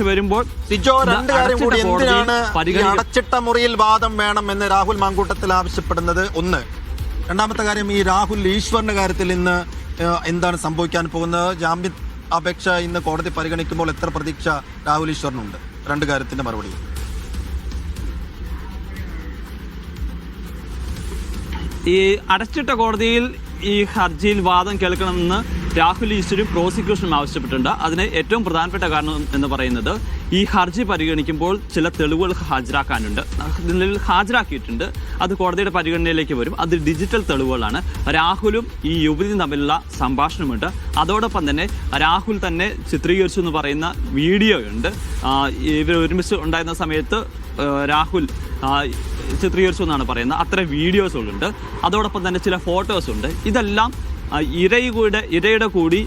വരുമ്പോൾ എന്തിനാണ് അടച്ചിട്ട മുറിയിൽ വാദം വേണം എന്ന് രാഹുൽ മാങ്കൂട്ടത്തിൽ ആവശ്യപ്പെടുന്നത്? ഒന്ന്. രണ്ടാമത്തെ കാര്യം, ഈ രാഹുൽ ഈശ്വറിന്റെ കാര്യത്തിൽ ഇന്ന് എന്താണ് സംഭവിക്കാൻ പോകുന്നത്? ജാമ്യ അപേക്ഷ ഇന്ന് കോടതി പരിഗണിക്കുമ്പോൾ എത്ര പ്രതീക്ഷ രാഹുൽ ഈശ്വറിനുണ്ട്? രണ്ട് കാര്യത്തിന്റെ മറുപടി. ഈ അടച്ചിട്ട കോടതിയിൽ ഈ ഹർജിയിൽ വാദം കേൾക്കണമെന്ന് രാഹുൽ ഈശ്വരും പ്രോസിക്യൂഷനും ആവശ്യപ്പെട്ടിട്ടുണ്ട്. അതിന് ഏറ്റവും പ്രധാനപ്പെട്ട കാരണം എന്ന് പറയുന്നത് ഈ ഹർജി പരിഗണിക്കുമ്പോൾ ചില തെളിവുകൾ ഹാജരാക്കാനുണ്ട്. ഇതിൽ ഹാജരാക്കിയിട്ടുണ്ട്, അത് കോടതിയുടെ പരിഗണനയിലേക്ക് വരും. അത് ഡിജിറ്റൽ തെളിവുകളാണ്. രാഹുലും ഈ യുവതിയും തമ്മിലുള്ള സംഭാഷണമുണ്ട്. അതോടൊപ്പം തന്നെ രാഹുൽ തന്നെ ചിത്രീകരിച്ചു എന്ന് പറയുന്ന വീഡിയോ ഉണ്ട്. ഇവർ ഒരുമിച്ച് ഉണ്ടായിരുന്ന സമയത്ത് രാഹുൽ ചിത്രീകരിച്ചു എന്നാണ് പറയുന്നത്. അത്ര വീഡിയോസുകളുണ്ട്. അതോടൊപ്പം തന്നെ ചില ഫോട്ടോസുണ്ട്. ഇതെല്ലാം ഇരയുടെ കൂടി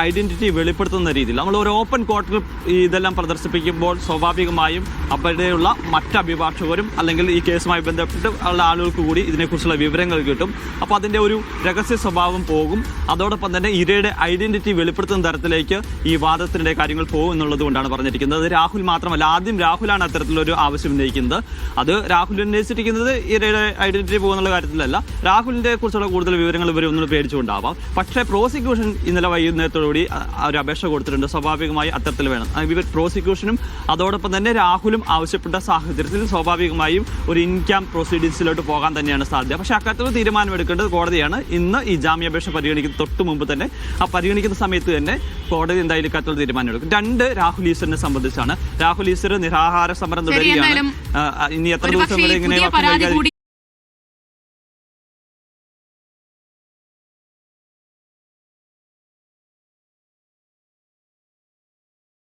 ഐഡന്റിറ്റി വെളിപ്പെടുത്തുന്ന രീതിയിൽ നമ്മൾ ഒരു ഓപ്പൺ കോർട്ടിൽ ഇതെല്ലാം പ്രദർശിപ്പിക്കുമ്പോൾ സ്വാഭാവികമായും അവിടെയുള്ള മറ്റ് അഭിഭാഷകരും അല്ലെങ്കിൽ ഈ കേസുമായി ബന്ധപ്പെട്ട് ഉള്ള ആളുകൾക്ക് കൂടി ഇതിനെക്കുറിച്ചുള്ള വിവരങ്ങൾ കിട്ടും. അപ്പോൾ അതിൻ്റെ ഒരു രഹസ്യ സ്വഭാവം പോകും. അതോടൊപ്പം തന്നെ ഇരയുടെ ഐഡന്റിറ്റി വെളിപ്പെടുത്തുന്ന തരത്തിലേക്ക് ഈ വാദത്തിൻ്റെ കാര്യങ്ങൾ പോകും എന്നുള്ളത് കൊണ്ടാണ് പറഞ്ഞിരിക്കുന്നത്. രാഹുൽ മാത്രമല്ല, ആദ്യം രാഹുലാണ് അത്തരത്തിലൊരു ആവശ്യം ഉന്നയിക്കുന്നത്. അത് രാഹുൽ ഉന്നയിച്ചിരിക്കുന്നത് ഇരയുടെ ഐഡന്റിറ്റി പോകുന്നുള്ള കാര്യത്തിലല്ല, രാഹുലിനെ കുറിച്ചുള്ള കൂടുതൽ വിവരങ്ങൾ ഇവർ ഒന്നും പേടിച്ചുകൊണ്ടാവാം. പക്ഷേ പ്രോസിക്യൂഷൻ ഇന്നലെ വൈകുന്നേരത്തോടുകൂടി ഒരു അപേക്ഷ കൊടുത്തിട്ടുണ്ട്. സ്വാഭാവികമായി അത്തരത്തിൽ വേണം. ഇവർ പ്രോസിക്യൂഷനും അതോടൊപ്പം തന്നെ രാഹുലും ആവശ്യപ്പെട്ട സാഹചര്യത്തിൽ സ്വാഭാവികമായും ഒരു ഇൻ ക്യാമ്പ് പ്രൊസീഡിങ്സിലോട്ട് പോകാൻ തന്നെയാണ് സാധ്യത. പക്ഷേ അക്കാര്യത്തിൽ തീരുമാനമെടുക്കേണ്ടത് കോടതിയാണ്. ഇന്ന് ഈ ജാമ്യാപേക്ഷ പരിഗണിക്കുന്ന തൊട്ട് മുമ്പ് തന്നെ പരിഗണിക്കുന്ന സമയത്ത് തന്നെ കോടതി എന്തായാലും ഇക്കാര്യത്തിൽ തീരുമാനമെടുക്കും. രണ്ട്, രാഹുൽ ഈശ്വറിനെ സംബന്ധിച്ചാണ്. രാഹുൽ ഈശ്വർ നിരാഹാര സമരം തുടരുകയാണ്. ഇനി എത്ര ദിവസം വരെ ഇങ്ങനെ